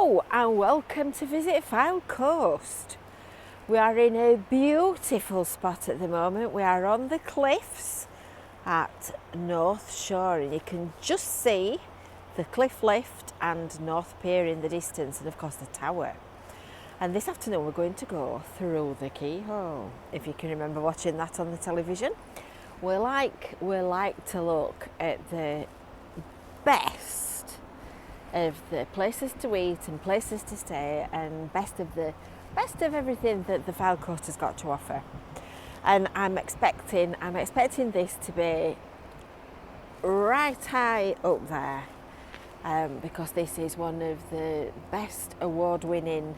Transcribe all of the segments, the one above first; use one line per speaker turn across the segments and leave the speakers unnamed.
Hello and welcome to Visit Fylde Coast. We are in a beautiful spot at the moment. We are on the cliffs at North Shore and you can just see the cliff lift and North Pier in the distance and of course the tower. And this afternoon we're going to go through the keyhole. If you can remember watching that on the television. We like to look at the best of the places to eat and places to stay and best of everything that the Fylde Coast has got to offer. And I'm expecting this to be right high up there because this is one of the best award-winning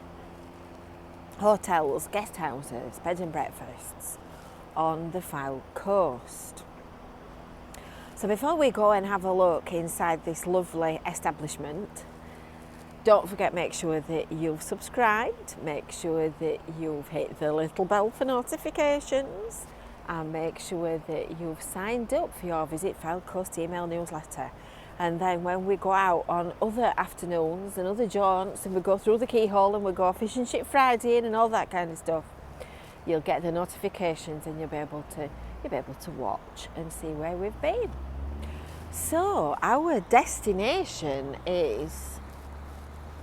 hotels, guest houses, bed and breakfasts on the Fylde Coast. So before we go and have a look inside this lovely establishment, don't forget, make sure that you've subscribed, make sure that you've hit the little bell for notifications, and make sure that you've signed up for your Visit Fylde Coast email newsletter. And then when we go out on other afternoons and other jaunts and we go through the keyhole and we go Fish and Chip Friday and all that kind of stuff, you'll get the notifications and you'll be able to watch and see where we've been. So our destination is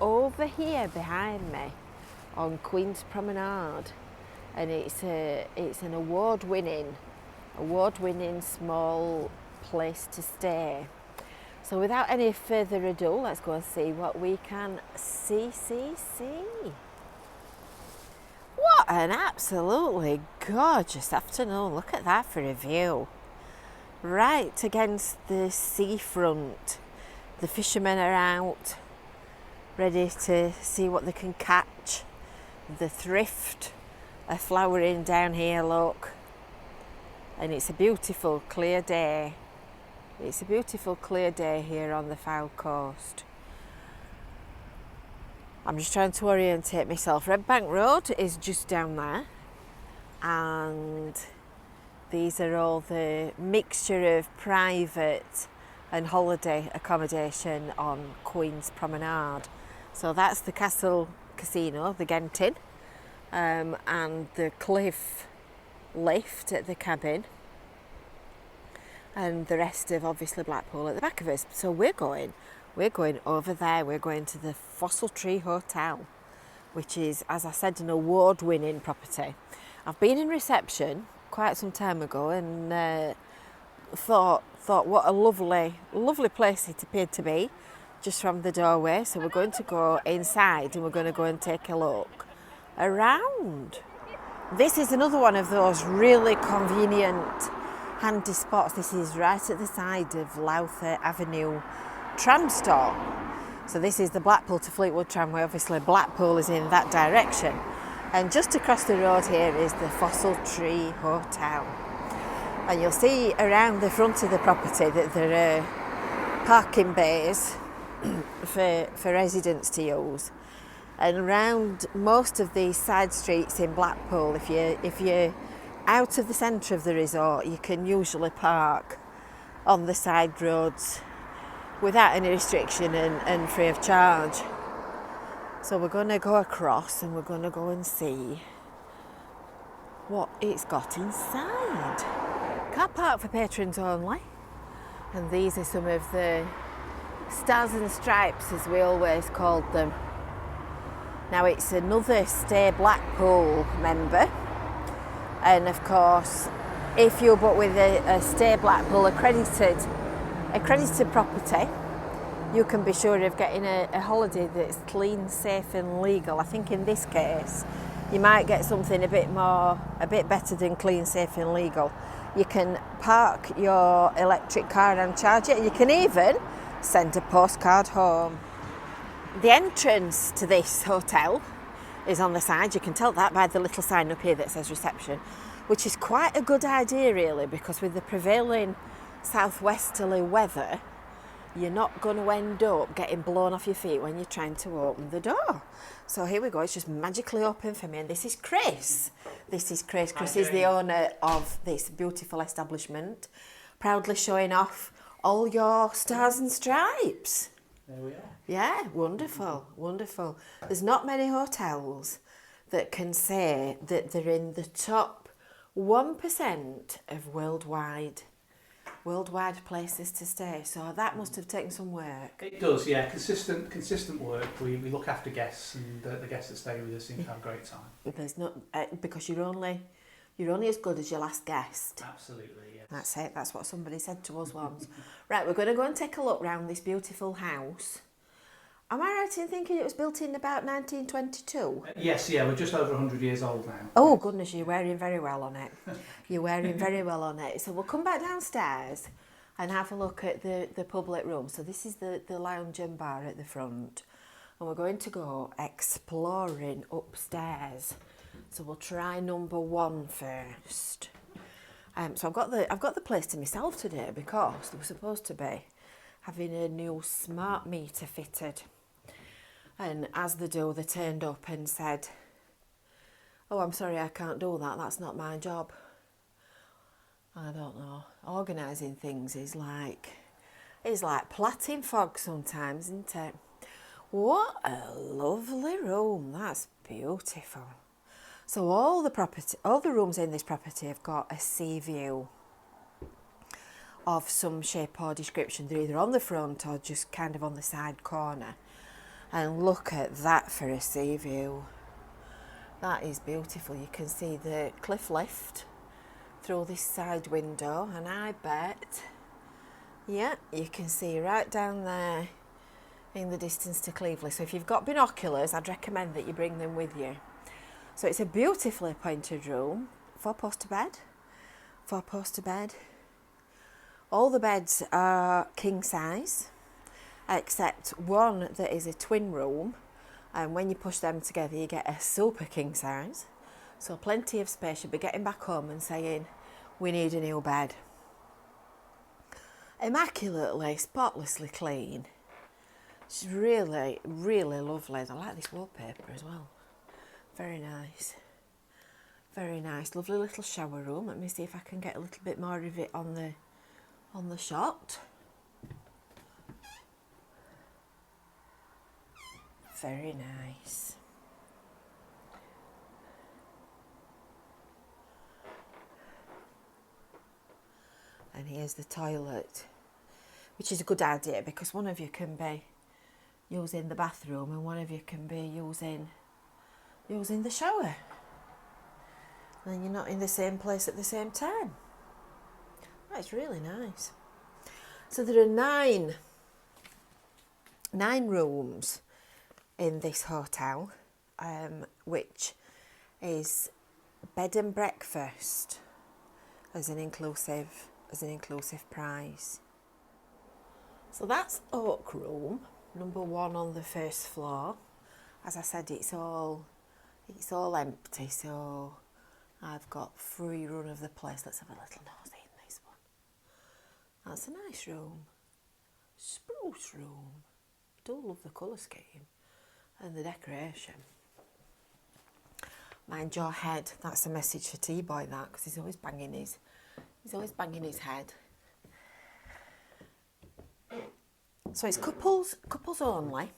over here behind me on Queen's Promenade, and it's an award-winning small place to stay. So without any further ado, let's go and see what we can see. What an absolutely gorgeous afternoon. Look at that for a view. Right against the seafront. The fishermen are out, ready to see what they can catch. The thrift are flowering down here, look. And it's a beautiful, clear day. It's a beautiful, clear day here on the Fylde Coast. I'm just trying to orientate myself. Red Bank Road is just down there, and these are all the mixture of private and holiday accommodation on Queen's Promenade. So that's the Castle Casino, the Genting, and the cliff lift at the cabin, and the rest of obviously Blackpool at the back of us. So we're going over there. We're going to the Fossil Tree Hotel, which is, as I said, an award-winning property. I've been in reception quite some time ago and thought what a lovely place it appeared to be just from the doorway. So we're going to go inside and we're going to go and take a look around. This is another one of those really convenient, handy spots. This is right at the side of Lowther Avenue tram stop. So this is the Blackpool to Fleetwood tramway. Obviously Blackpool is in that direction. And just across the road here is the Fossil Tree Hotel. And you'll see around the front of the property that there are parking bays for residents to use. And around most of these side streets in Blackpool, if you're out of the centre of the resort, you can usually park on the side roads without any restriction and free of charge. So we're going to go across and we're going to go and see what it's got inside. Car park for patrons only. And these are some of the stars and stripes, as we always called them. Now it's another Stay Blackpool member. And of course, if you book with a Stay Blackpool accredited property, you can be sure of getting a holiday that's clean, safe and legal. I think in this case, you might get something a bit better than clean, safe and legal. You can park your electric car and charge it. You can even send a postcard home. The entrance to this hotel is on the side. You can tell that by the little sign up here that says reception, which is quite a good idea really, because with the prevailing southwesterly weather, you're not going to end up getting blown off your feet when you're trying to open the door. So here we go, it's just magically open for me, and this is Chris. Chris is the owner of this beautiful establishment, proudly showing off all your stars and stripes.
there we are.
Yeah, wonderful, wonderful. There's not many hotels that can say that they're in the top 1% of worldwide places to stay. So that must have taken some work.
It does, yeah. Consistent work. We look after guests, and the guests that stay with us seem to have a great time.
There's not because you're only as good as your last guest.
Absolutely, yes.
That's it. That's what somebody said to us once. Right, we're going to go and take a look round this beautiful house. Am I right in thinking it was built in about 1922?
Yes, yeah. We're just over 100 years old now.
Oh goodness, you're wearing very well on it. You're wearing very well on it. So we'll come back downstairs and have a look at the public room. So this is the lounge and bar at the front. And we're going to go exploring upstairs. So we'll try number 1 first. So I've got the place to myself today because they were supposed to be having a new smart meter fitted. And as they do, they turned up and said, "Oh, I'm sorry, I can't do that. That's not my job." I don't know. Organising things is like plaiting fog sometimes, isn't it? What a lovely room. That's beautiful. So all the rooms in this property have got a sea view of some shape or description. They're either on the front or just kind of on the side corner. And look at that for a sea view. That is beautiful. You can see the cliff lift through this side window, and I bet, yeah, you can see right down there in the distance to Cleveland. So if you've got binoculars, I'd recommend that you bring them with you. So it's a beautifully appointed room, 4-poster bed, 4-poster bed. All the beds are king size, except one that is a twin room, and when you push them together you get a super king size. So plenty of space. You'll be getting back home and saying, "We need a new bed." Immaculately, spotlessly clean. It's really, really lovely. I like this wallpaper as well. Very nice. Very nice. Lovely little shower room. Let me see if I can get a little bit more of it on the shot. Very nice. And here's the toilet, which is a good idea because one of you can be using the bathroom and one of you can be using the shower. And then you're not in the same place at the same time. That's really nice. So there are nine rooms in this hotel, which is bed and breakfast as an inclusive price. So that's Oak Room, number 1 on the first floor. As I said, it's all empty, so I've got free run of the place. Let's have a little nosy in this one. That's a nice room. Spruce room. I do love the colour scheme and the decoration. Mind your head. That's a message for T-Boy, that, because he's always banging his head. So it's couples only.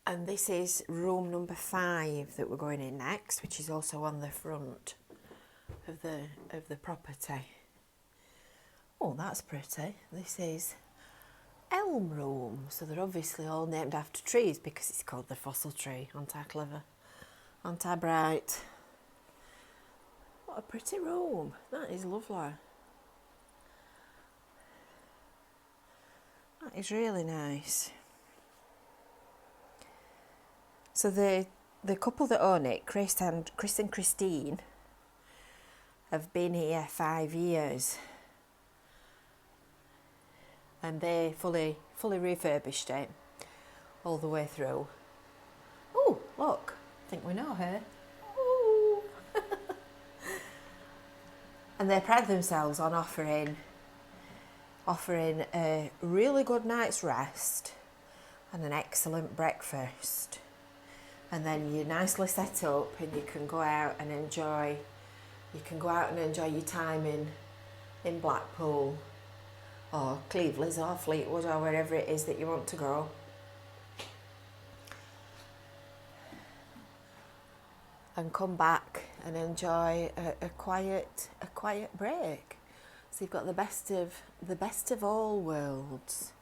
And this is room number 5 that we're going in next, which is also on the front of the property. Oh, that's pretty. This is Elm Room. So they're obviously all named after trees because it's called the fossil tree. Aren't I clever? Aren't I bright? What a pretty room. That is lovely. That is really nice. So the couple that own it, Chris and Christine, have been here 5 years. And they fully refurbished it all the way through. Oh, look, I think we know her. Ooh. And they pride themselves on offering a really good night's rest and an excellent breakfast. And then you're nicely set up and you can go out and enjoy your time in Blackpool or Cleveland's or Fleetwood or wherever it is that you want to go. And come back and enjoy a quiet break. So you've got the best of all worlds.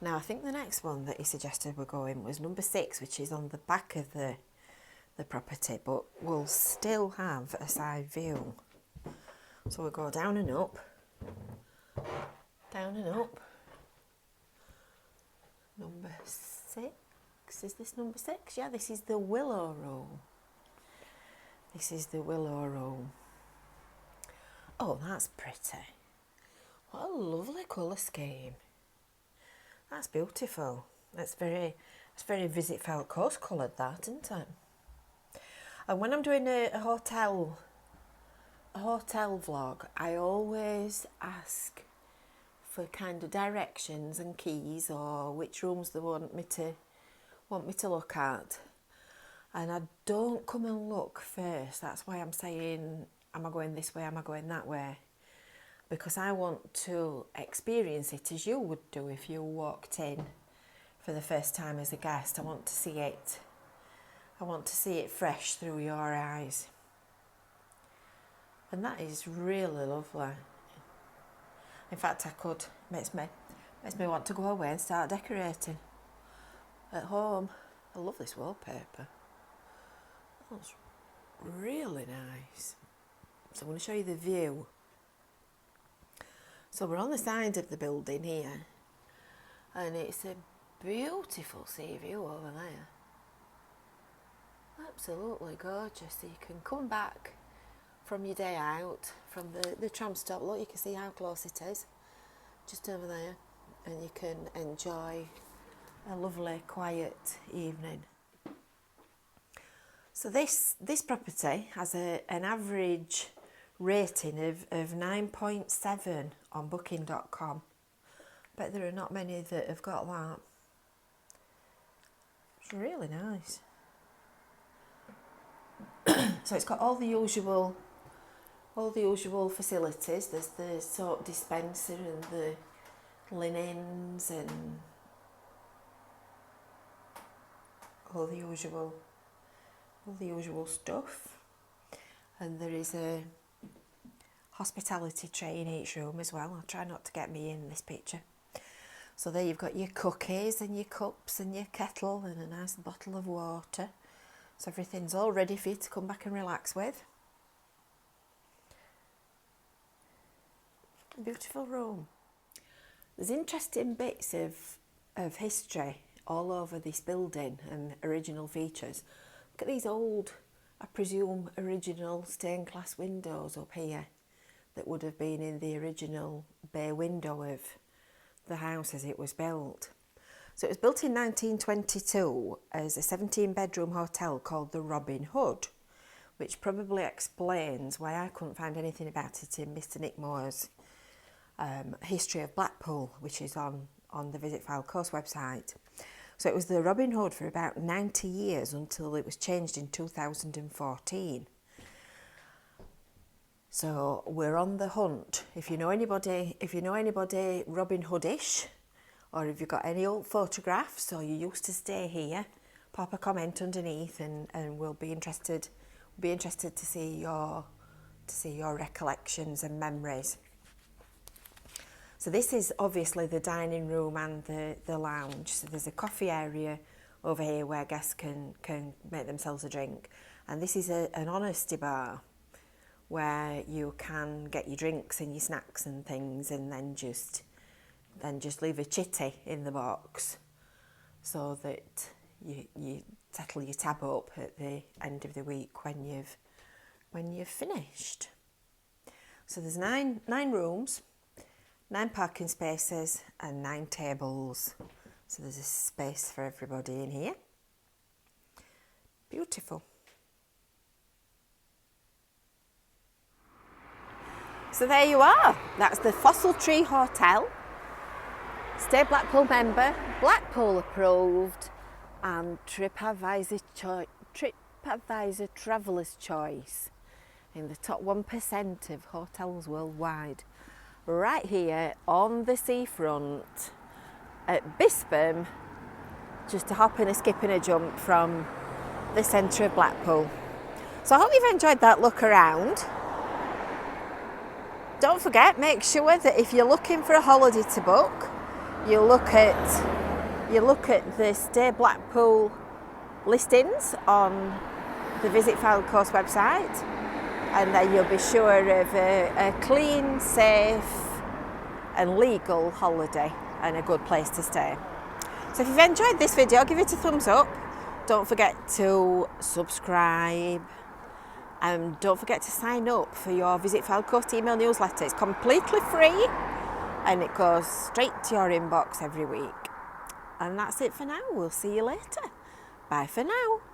Now I think the next one that he suggested we're going was number 6, which is on the back of the property, but will still have a side view. So we'll go down and up. Down and up. Number 6. Is this number 6? Yeah, this is the Willow Room. This is the Willow Room. Oh, that's pretty. What a lovely colour scheme. That's beautiful. It's very Visit Fylde Coast coloured, that, isn't it? And when I'm doing a hotel vlog, I always ask for kind of directions and keys, or which rooms they want me to look at. And I don't come and look first. That's why I'm saying, am I going this way, am I going that way? Because I want to experience it as you would do if you walked in for the first time as a guest. I want to see it. I want to see it fresh through your eyes. And that is really lovely. In fact, makes me want to go away and start decorating at home. I love this wallpaper. That's really nice. So I'm going to show you the view. So we're on the side of the building here, and it's a beautiful sea view over there. Absolutely gorgeous. So you can come back from your day out, from the tram stop. Look, you can see how close it is, just over there, and you can enjoy a lovely quiet evening. So this property has an average rating of 9.7 on booking.com. Bet there are not many that have got that. It's really nice. So it's got all the usual facilities. There's the soap dispenser and the linens and all the usual stuff. And there is a hospitality tray in each room as well. I'll try not to get me in this picture. So there you've got your cookies and your cups and your kettle and a nice bottle of water. So everything's all ready for you to come back and relax with. A beautiful room. There's interesting bits of history all over this building and original features. Look at these old, I presume, original stained glass windows up here that would have been in the original bay window of the house as it was built. So it was built in 1922 as a 17-bedroom hotel called the Robin Hood, which probably explains why I couldn't find anything about it in Mr Nick Moore's History of Blackpool, which is on the Visit Fylde Coast website. So it was the Robin Hood for about 90 years until it was changed in 2014. So we're on the hunt. If you know anybody Robin Hoodish, or if you've got any old photographs or you used to stay here, pop a comment underneath and we'll be interested to see your recollections and memories. So this is obviously the dining room and the lounge. So there's a coffee area over here where guests can make themselves a drink. And this is an honesty bar where you can get your drinks and your snacks and things, and then just leave a chitty in the box so that you settle your tab up at the end of the week when you've finished. So there's nine rooms, 9 parking spaces and 9 tables. So there's a space for everybody in here. Beautiful. So there you are. That's the Fossil Tree Hotel. Stay Blackpool member, Blackpool approved, and TripAdvisor Traveller's Choice in the top 1% of hotels worldwide. right here on the seafront at Bispam, just a hop and a skip and a jump from the centre of Blackpool. So I hope you've enjoyed that look around. Don't forget, make sure that if you're looking for a holiday to book, you look at the Stay Blackpool listings on the Visit Fylde Coast website, and then you'll be sure of a clean, safe and legal holiday and a good place to stay. So if you've enjoyed this video, give it a thumbs up. Don't forget to subscribe, and don't forget to sign up for your Visit Fylde Coast email newsletter. It's completely free and it goes straight to your inbox every week. And that's it for now. We'll see you later. Bye for now.